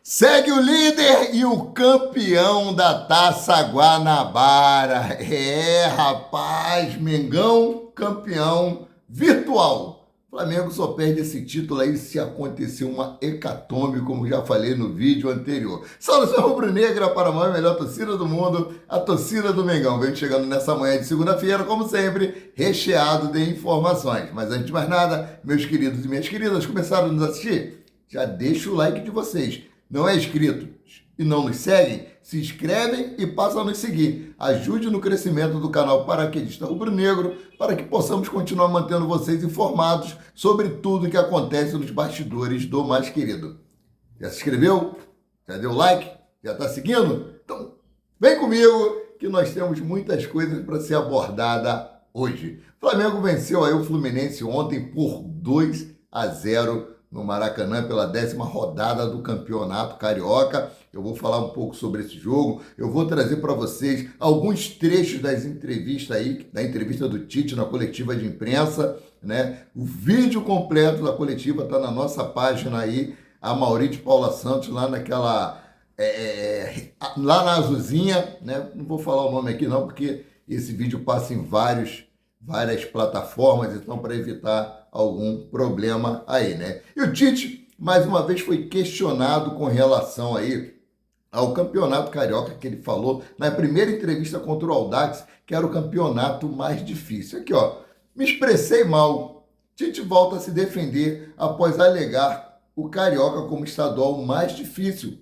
Segue o líder e o campeão da Taça Guanabara. Rapaz, Mengão campeão virtual. Flamengo só perde esse título aí se acontecer uma hecatombe, como já falei no vídeo anterior. Saudação rubro-negra para a maior e melhor torcida do mundo, a torcida do Mengão. Vem chegando nessa manhã de segunda-feira, como sempre, recheado de informações. Mas antes de mais nada, meus queridos e minhas queridas, começaram a nos assistir? Já deixa o like de vocês. Não é inscrito e não nos seguem? Se inscrevem e passam a nos seguir. Ajude no crescimento do canal Paraquedista Rubro-Negro para que possamos continuar mantendo vocês informados sobre tudo que acontece nos bastidores do mais querido. Já se inscreveu? Já deu like? Já está seguindo? Então, vem comigo que nós temos muitas coisas para ser abordada hoje. O Flamengo venceu aí o Fluminense ontem por 2-0 no Maracanã pela 10ª rodada do Campeonato Carioca. Eu vou falar um pouco sobre esse jogo. Eu vou trazer para vocês alguns trechos das entrevistas aí, da entrevista do Tite na coletiva de imprensa, né? O vídeo completo da coletiva está na nossa página aí, a Mauri de Paula Santos, lá naquela... lá na Azulzinha, né? Não vou falar o nome aqui não, porque esse vídeo passa em várias plataformas, então para evitar algum problema aí, né? E o Tite, mais uma vez, foi questionado com relação aí ao Campeonato Carioca, que ele falou na primeira entrevista contra o Audax, que era o campeonato mais difícil. Aqui, ó, me expressei mal. Tite volta a se defender após alegar o Carioca como estadual mais difícil.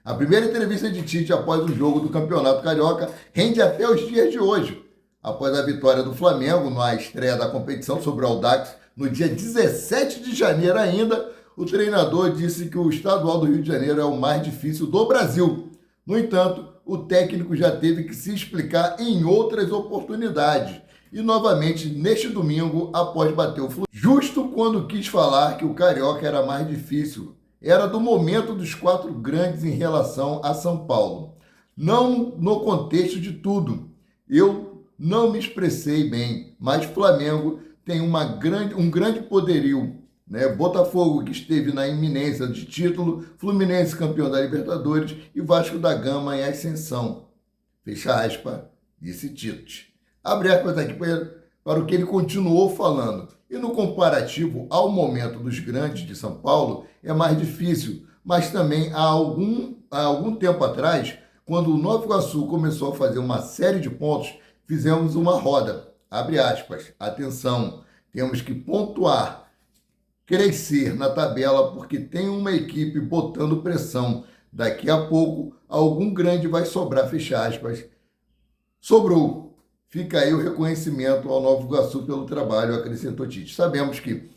A primeira entrevista de Tite após o jogo do Campeonato Carioca rende até os dias de hoje. Após a vitória do Flamengo na estreia da competição sobre o Audax, no dia 17 de janeiro ainda, o treinador disse que o estadual do Rio de Janeiro é o mais difícil do Brasil. No entanto, o técnico já teve que se explicar em outras oportunidades. E novamente, neste domingo, após bater o Fluminense, justo quando quis falar que o Carioca era mais difícil. Era do momento dos 4 grandes em relação a São Paulo. Não no contexto de tudo. Eu não me expressei bem, mas Flamengo tem um grande poderio, né? Botafogo, que esteve na iminência de título, Fluminense campeão da Libertadores e Vasco da Gama em ascensão. Fecha aspas, disse Tite. Abre aspas aqui para o que ele continuou falando. E no comparativo ao momento dos grandes de São Paulo, é mais difícil, mas também há algum tempo atrás, quando o Nova Iguaçu começou a fazer uma série de pontos, fizemos uma roda. Abre aspas, atenção, temos que pontuar, crescer na tabela porque tem uma equipe botando pressão. Daqui a pouco, algum grande vai sobrar, fecha aspas. Sobrou. Fica aí o reconhecimento ao Nova Iguaçu pelo trabalho, acrescentou Tite. Sabemos que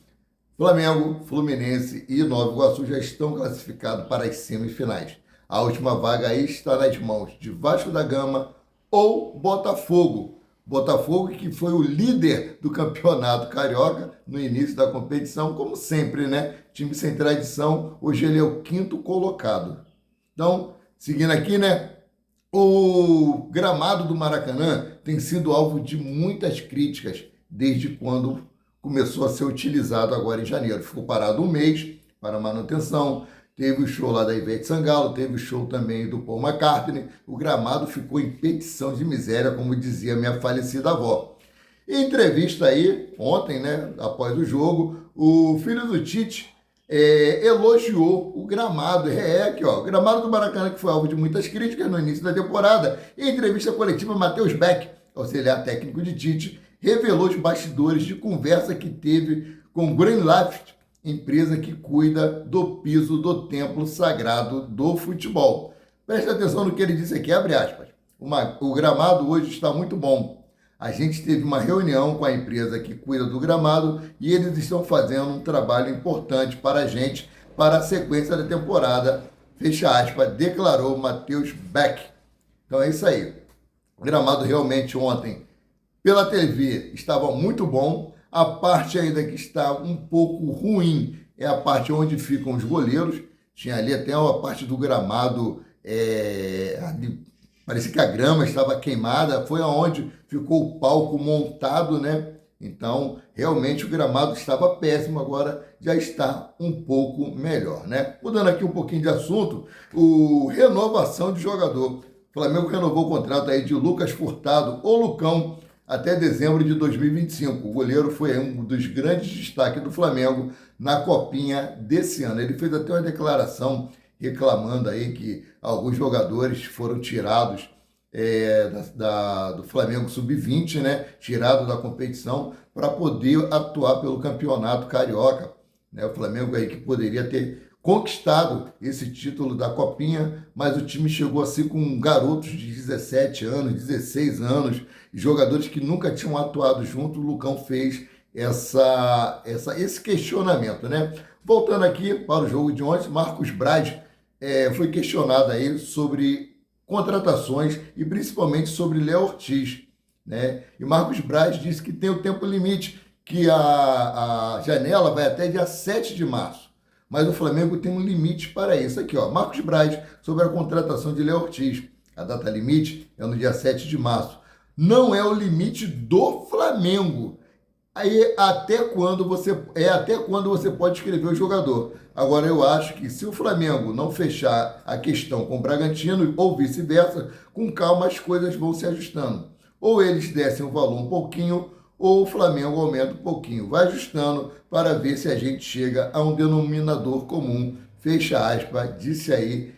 Flamengo, Fluminense e Nova Iguaçu já estão classificados para as semifinais. A última vaga aí está nas mãos de Vasco da Gama ou Botafogo. Botafogo, que foi o líder do Campeonato Carioca no início da competição, como sempre, né? Time sem tradição, hoje ele é o 5º colocado. Então, seguindo aqui, né? O gramado do Maracanã tem sido alvo de muitas críticas desde quando começou a ser utilizado agora em janeiro. Ficou parado um mês para manutenção. Teve o show lá da Ivete Sangalo, teve o show também do Paul McCartney. O gramado ficou em petição de miséria, como dizia minha falecida avó. Em entrevista aí, ontem, né, após o jogo, o filho do Tite elogiou o gramado. Aqui, ó, o gramado do Maracanã, que foi alvo de muitas críticas no início da temporada. Em entrevista coletiva, Matheus Beck, auxiliar técnico de Tite, revelou os bastidores de conversa que teve com Greenlaft, empresa que cuida do piso do templo sagrado do futebol. Preste atenção no que ele disse aqui, abre aspas. O gramado hoje está muito bom. A gente teve uma reunião com a empresa que cuida do gramado e eles estão fazendo um trabalho importante para a gente, para a sequência da temporada, fecha aspas, declarou Matheus Beck. Então é isso aí. O gramado realmente ontem, pela TV, estava muito bom. A parte ainda que está um pouco ruim é a parte onde ficam os goleiros. Tinha ali até uma parte do gramado, parecia que a grama estava queimada. Foi aonde ficou o palco montado, né? Então, realmente o gramado estava péssimo, agora já está um pouco melhor, né? Mudando aqui um pouquinho de assunto, renovação de jogador. O Flamengo renovou o contrato aí de Lucas Furtado, ou Lucão, até dezembro de 2025. O goleiro foi um dos grandes destaques do Flamengo na Copinha desse ano. Ele fez até uma declaração reclamando aí que alguns jogadores foram tirados do Flamengo Sub-20, né, tirado da competição para poder atuar pelo Campeonato Carioca, né, o Flamengo aí que poderia ter conquistado esse título da Copinha, mas o time chegou assim com garotos de 17 anos, 16 anos, jogadores que nunca tinham atuado junto. O Lucão fez esse questionamento, né? Voltando aqui para o jogo de ontem, Marcos Braz foi questionado aí sobre contratações e principalmente sobre Léo Ortiz, né? E Marcos Braz disse que tem o tempo limite, que a janela vai até dia 7 de março, mas o Flamengo tem um limite para isso. Aqui, ó, Marcos Braz sobre a contratação de Léo Ortiz. A data limite é no dia 7 de março. Não é o limite do Flamengo. Aí até quando você pode escrever o jogador. Agora eu acho que se o Flamengo não fechar a questão com o Bragantino ou vice-versa, com calma as coisas vão se ajustando. Ou eles descem o valor um pouquinho, ou o Flamengo aumenta um pouquinho. Vai ajustando para ver se a gente chega a um denominador comum. Fecha aspas, disse aí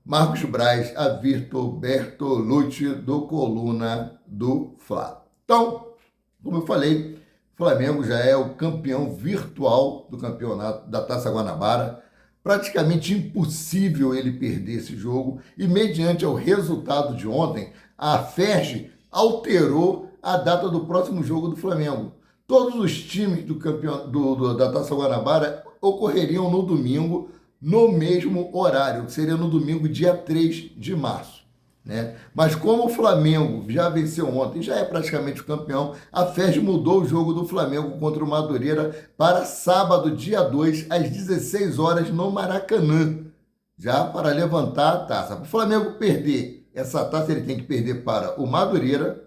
Marcos Braz a Vitor Bertolucci do Coluna do Fla. Então, como eu falei, o Flamengo já é o campeão virtual do campeonato da Taça Guanabara. Praticamente impossível ele perder esse jogo. E mediante o resultado de ontem, a FERJ alterou a data do próximo jogo do Flamengo. Todos os times da Taça Guanabara ocorreriam no domingo, no mesmo horário, que seria no domingo, dia 3 de março. Né? Mas como o Flamengo já venceu ontem, já é praticamente o campeão, a FERJ mudou o jogo do Flamengo contra o Madureira para sábado, dia 2, às 16 horas, no Maracanã, já para levantar a taça. Para o Flamengo perder essa taça, ele tem que perder para o Madureira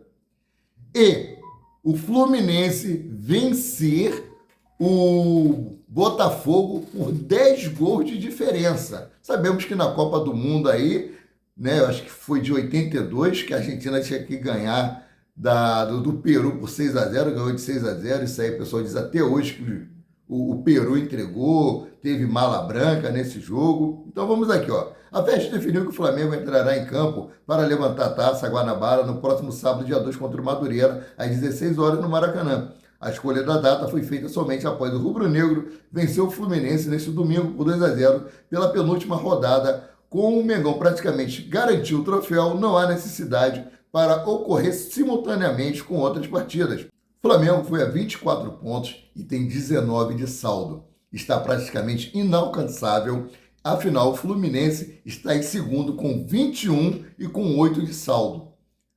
e o Fluminense vencer o Botafogo por 10 gols de diferença. Sabemos que na Copa do Mundo aí, né, eu acho que foi de 82, que a Argentina tinha que ganhar do Peru por 6-0, ganhou de 6-0, isso aí o pessoal diz até hoje que o Peru entregou, teve mala branca nesse jogo. Então vamos aqui, ó. A FERJ definiu que o Flamengo entrará em campo para levantar a Taça Guanabara no próximo sábado, dia 2, contra o Madureira, às 16 horas no Maracanã. A escolha da data foi feita somente após o rubro-negro vencer o Fluminense neste domingo por 2-0 pela penúltima rodada. Com o Mengão praticamente garantiu o troféu, não há necessidade para ocorrer simultaneamente com outras partidas. O Flamengo foi a 24 pontos e tem 19 de saldo. Está praticamente inalcançável. Afinal, o Fluminense está em segundo com 21 e com 8 de saldo.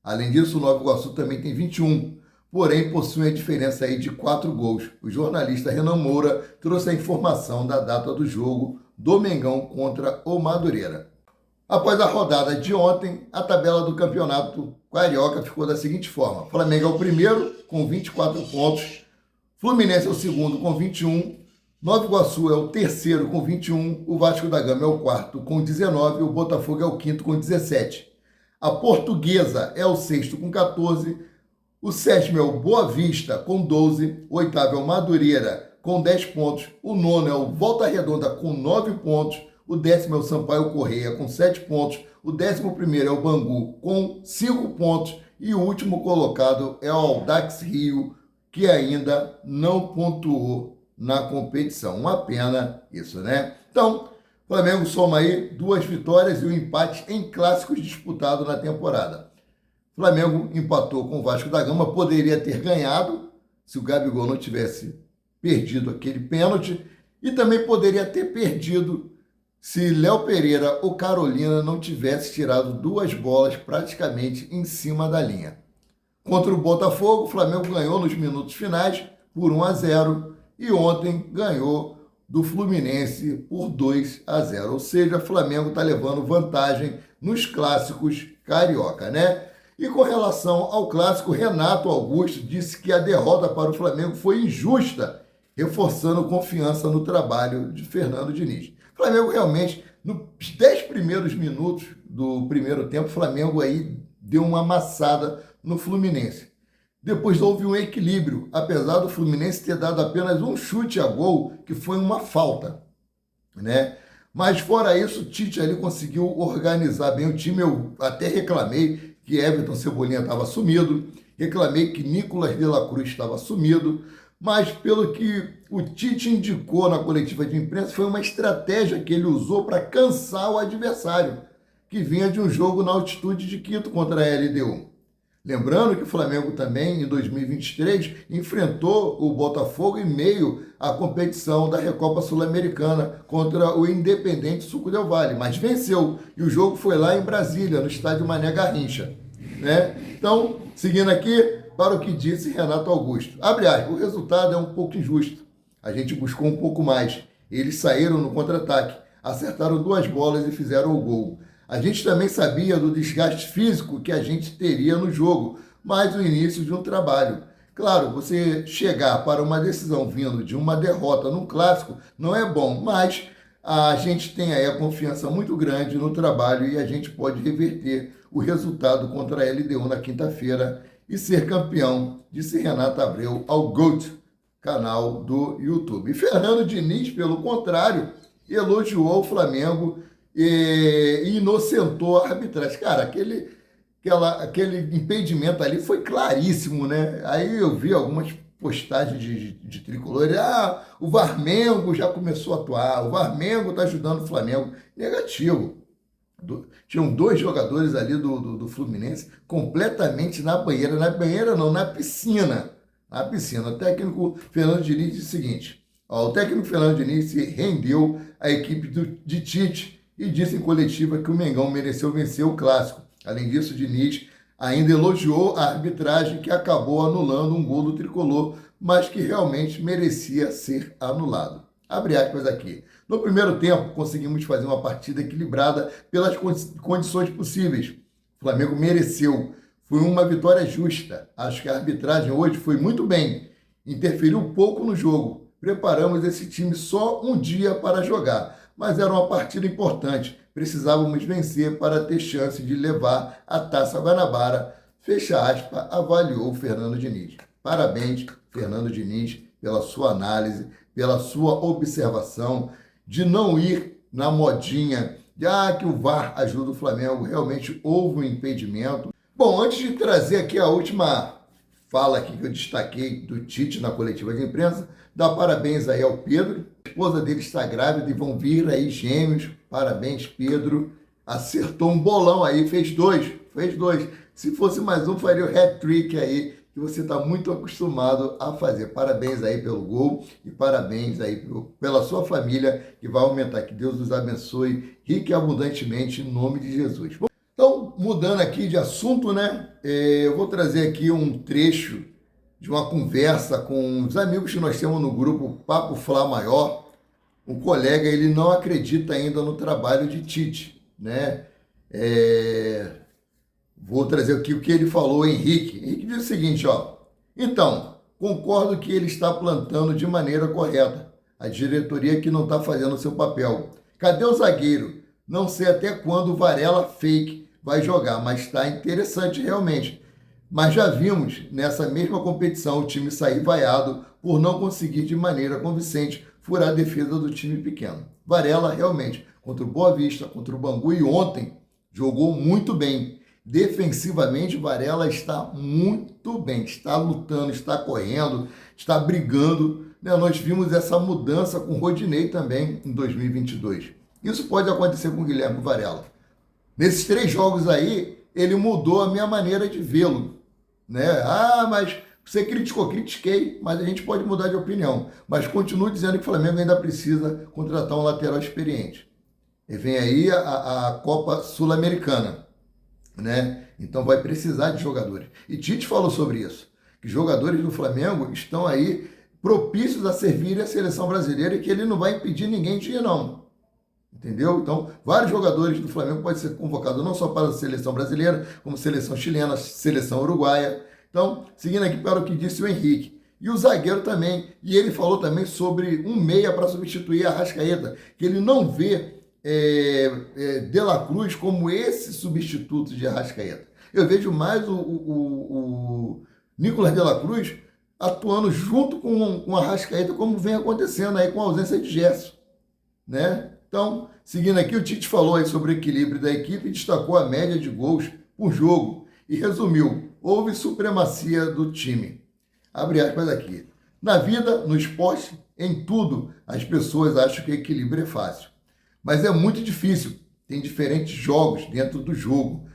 Além disso, o Nova Iguaçu também tem 21, porém possui a diferença aí de 4 gols. O jornalista Renan Moura trouxe a informação da data do jogo do Mengão contra o Madureira. Após a rodada de ontem, a tabela do campeonato carioca ficou da seguinte forma: Flamengo é o primeiro com 24 pontos, Fluminense é o segundo com 21, Nova Iguaçu é o terceiro com 21, o Vasco da Gama é o quarto com 19 e o Botafogo é o quinto com 17. A Portuguesa é o sexto com 14, o sétimo é o Boa Vista com 12, o oitavo é o Madureira com 10 pontos, o nono é o Volta Redonda com 9 pontos, o 10º é o Sampaio Corrêa com 7 pontos, o 11º é o Bangu com 5 pontos e o último colocado é o Audax Rio, que ainda não pontuou na competição. Uma pena isso, né? Então, o Flamengo soma aí 2 vitórias e um empate em clássicos disputados na temporada. O Flamengo empatou com o Vasco da Gama, poderia ter ganhado se o Gabigol não tivesse perdido aquele pênalti e também poderia ter perdido se Léo Pereira ou Carolina não tivesse tirado 2 bolas praticamente em cima da linha. Contra o Botafogo, o Flamengo ganhou nos minutos finais por 1-0 e ontem ganhou do Fluminense por 2-0. Ou seja, o Flamengo está levando vantagem nos clássicos carioca, né? E com relação ao clássico, Renato Augusto disse que a derrota para o Flamengo foi injusta, reforçando confiança no trabalho de Fernando Diniz. O Flamengo realmente, nos 10 primeiros minutos do primeiro tempo, o Flamengo aí deu uma amassada no Fluminense. Depois houve um equilíbrio, apesar do Fluminense ter dado apenas um chute a gol, que foi uma falta, né? Mas fora isso, o Tite ali conseguiu organizar bem o time. Eu até reclamei que Everton Cebolinha estava sumido, reclamei que Nicolas de la Cruz estava sumido, mas pelo que o Tite indicou na coletiva de imprensa, foi uma estratégia que ele usou para cansar o adversário, que vinha de um jogo na altitude de Quito contra a LDU. Lembrando que o Flamengo também, em 2023, enfrentou o Botafogo em meio à competição da Recopa Sul-Americana contra o Independente Sucro del Valle, mas venceu. E o jogo foi lá em Brasília, no estádio Mané Garrincha, né? Então, seguindo aqui, para o que disse Renato Augusto. Abre aspas, o resultado é um pouco injusto. A gente buscou um pouco mais. Eles saíram no contra-ataque, acertaram 2 bolas e fizeram o gol. A gente também sabia do desgaste físico que a gente teria no jogo, mas o início de um trabalho. Claro, você chegar para uma decisão vindo de uma derrota num clássico não é bom, mas a gente tem aí a confiança muito grande no trabalho e a gente pode reverter o resultado contra a LDU na quinta-feira e ser campeão, disse Renato Abreu ao GOAT, canal do YouTube. E Fernando Diniz, pelo contrário, elogiou o Flamengo e inocentou a arbitragem. Cara, aquele impedimento ali foi claríssimo, né? Aí eu vi algumas postagens de tricolores, o Varmengo já começou a atuar, o Varmengo está ajudando o Flamengo. Negativo. Tinham 2 jogadores ali do Fluminense completamente na banheira não, na piscina. Na piscina. O técnico Fernando Diniz disse o seguinte, o técnico Fernando Diniz se rendeu à equipe de Tite e disse em coletiva que o Mengão mereceu vencer o clássico. Além disso, Diniz ainda elogiou a arbitragem que acabou anulando um gol do tricolor, mas que realmente merecia ser anulado. Abre aspas aqui. No primeiro tempo, conseguimos fazer uma partida equilibrada pelas condições possíveis. O Flamengo mereceu. Foi uma vitória justa. Acho que a arbitragem hoje foi muito bem. Interferiu pouco no jogo. Preparamos esse time só um dia para jogar, mas era uma partida importante. Precisávamos vencer para ter chance de levar a Taça Guanabara. Fecha aspas, avaliou Fernando Diniz. Parabéns, Fernando Diniz, pela sua análise, pela sua observação, de não ir na modinha de que o VAR ajuda o Flamengo. Realmente houve um impedimento. Bom, antes de trazer aqui a última fala aqui que eu destaquei do Tite na coletiva de imprensa, dá parabéns aí ao Pedro. A esposa dele está grávida e vão vir aí gêmeos. Parabéns, Pedro. Acertou um bolão aí, fez dois. Se fosse mais um, faria o hat-trick aí, que você está muito acostumado a fazer. Parabéns aí pelo gol e parabéns aí pela sua família, que vai aumentar. Que Deus os abençoe rica e abundantemente em nome de Jesus. Bom, então, mudando aqui de assunto, né? Eu vou trazer aqui um trecho de uma conversa com os amigos que nós temos no grupo Papo Flá Maior. Um colega, ele não acredita ainda no trabalho de Tite, né? Vou trazer aqui o que ele falou, Henrique. Henrique diz o seguinte, então, concordo que ele está plantando de maneira correta. A diretoria que não está fazendo o seu papel. Cadê o zagueiro? Não sei até quando o Varela fake vai jogar, mas está interessante realmente. Mas já vimos nessa mesma competição o time sair vaiado por não conseguir de maneira convincente furar a defesa do time pequeno. Varela realmente, contra o Boa Vista, contra o Bangu e ontem, jogou muito bem. Defensivamente, Varela está muito bem, está lutando, está correndo, está brigando. Nós vimos essa mudança com o Rodinei também em 2022. Isso pode acontecer com o Guilherme Varela. Nesses 3 jogos aí, ele mudou a minha maneira de vê-lo, né? Mas você criticou, critiquei, mas a gente pode mudar de opinião. Mas continuo dizendo que o Flamengo ainda precisa contratar um lateral experiente. E vem aí a Copa Sul-Americana, né? Então vai precisar de jogadores. E Tite falou sobre isso, que jogadores do Flamengo estão aí propícios a servirem a seleção brasileira e que ele não vai impedir ninguém de ir, não. Entendeu? Então, vários jogadores do Flamengo podem ser convocados não só para a seleção brasileira, como seleção chilena, seleção uruguaia. Então, seguindo aqui para o que disse o Henrique. E o zagueiro também. E ele falou também sobre um meia para substituir a Arrascaeta, que ele não vê De La Cruz como esse substituto de Arrascaeta. Eu vejo mais o Nicolas De La Cruz atuando junto com o Arrascaeta, como vem acontecendo aí com a ausência de Gerson, né? Então, seguindo aqui, o Tite falou aí sobre o equilíbrio da equipe e destacou a média de gols por jogo e resumiu: houve supremacia do time. Abre aspas aqui. Na vida, no esporte, em tudo, as pessoas acham que equilíbrio é fácil. Mas é muito difícil. Tem diferentes jogos dentro do jogo.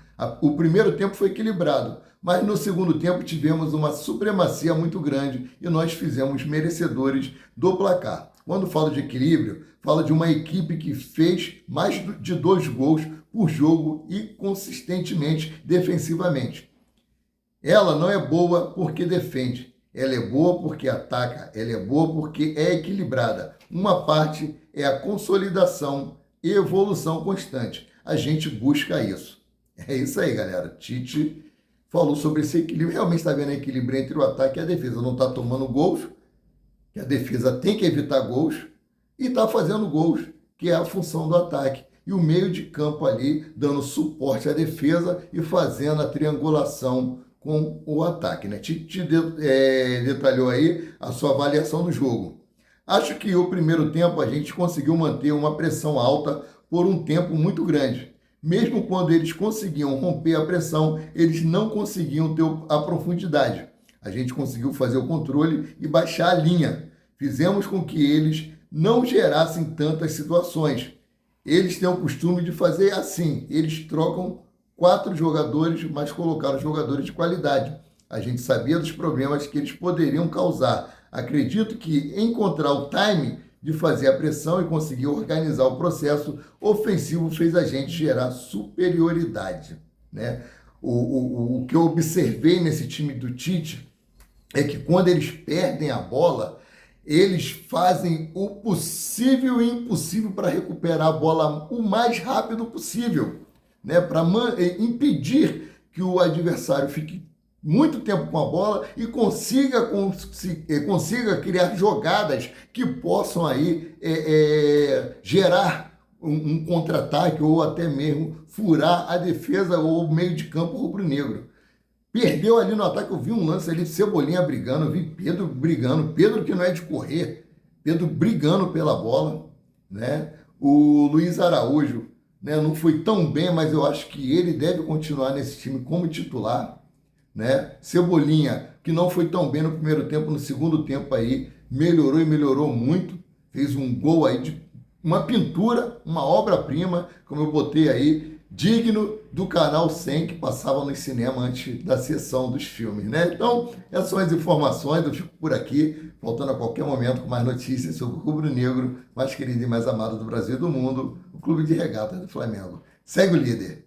O primeiro tempo foi equilibrado, mas no segundo tempo tivemos uma supremacia muito grande e nós fizemos merecedores do placar. Quando falo de equilíbrio, falo de uma equipe que fez mais de 2 gols por jogo e consistentemente defensivamente. Ela não é boa porque defende, ela é boa porque ataca, ela é boa porque é equilibrada. Uma parte é a consolidação e evolução constante. A gente busca isso. É isso aí, galera. Tite falou sobre esse equilíbrio. Realmente está vendo equilíbrio entre o ataque e a defesa. Não está tomando gols, que a defesa tem que evitar gols, e está fazendo gols, que é a função do ataque. E o meio de campo ali dando suporte à defesa e fazendo a triangulação com o ataque, né? Tite detalhou aí a sua avaliação do jogo. Acho que o primeiro tempo a gente conseguiu manter uma pressão alta por um tempo muito grande. Mesmo quando eles conseguiam romper a pressão, eles não conseguiam ter a profundidade. A gente conseguiu fazer o controle e baixar a linha. Fizemos com que eles não gerassem tantas situações. Eles têm o costume de fazer assim. Eles trocam 4 jogadores, mas colocaram jogadores de qualidade. A gente sabia dos problemas que eles poderiam causar. Acredito que encontrar o time de fazer a pressão e conseguir organizar o processo ofensivo fez a gente gerar superioridade, né? O que eu observei nesse time do Tite é que quando eles perdem a bola, eles fazem o possível e impossível para recuperar a bola o mais rápido possível, né? Para impedir que o adversário fique muito tempo com a bola e consiga criar jogadas que possam aí gerar um contra-ataque ou até mesmo furar a defesa ou o meio de campo rubro-negro. Perdeu ali no ataque, eu vi um lance ali, Cebolinha brigando, eu vi Pedro brigando, Pedro que não é de correr, Pedro brigando pela bola, né? O Luiz Araújo, né, não foi tão bem, mas eu acho que ele deve continuar nesse time como titular, né? Cebolinha, que não foi tão bem no primeiro tempo, no segundo tempo aí, melhorou e melhorou muito, fez um gol aí de uma pintura, uma obra-prima, como eu botei aí, digno do canal 100 que passava no cinema antes da sessão dos filmes, né? Então, essas são as informações, eu fico por aqui, voltando a qualquer momento com mais notícias sobre o rubro-negro, mais querido e mais amado do Brasil e do mundo, o Clube de Regatas do Flamengo. Segue o líder!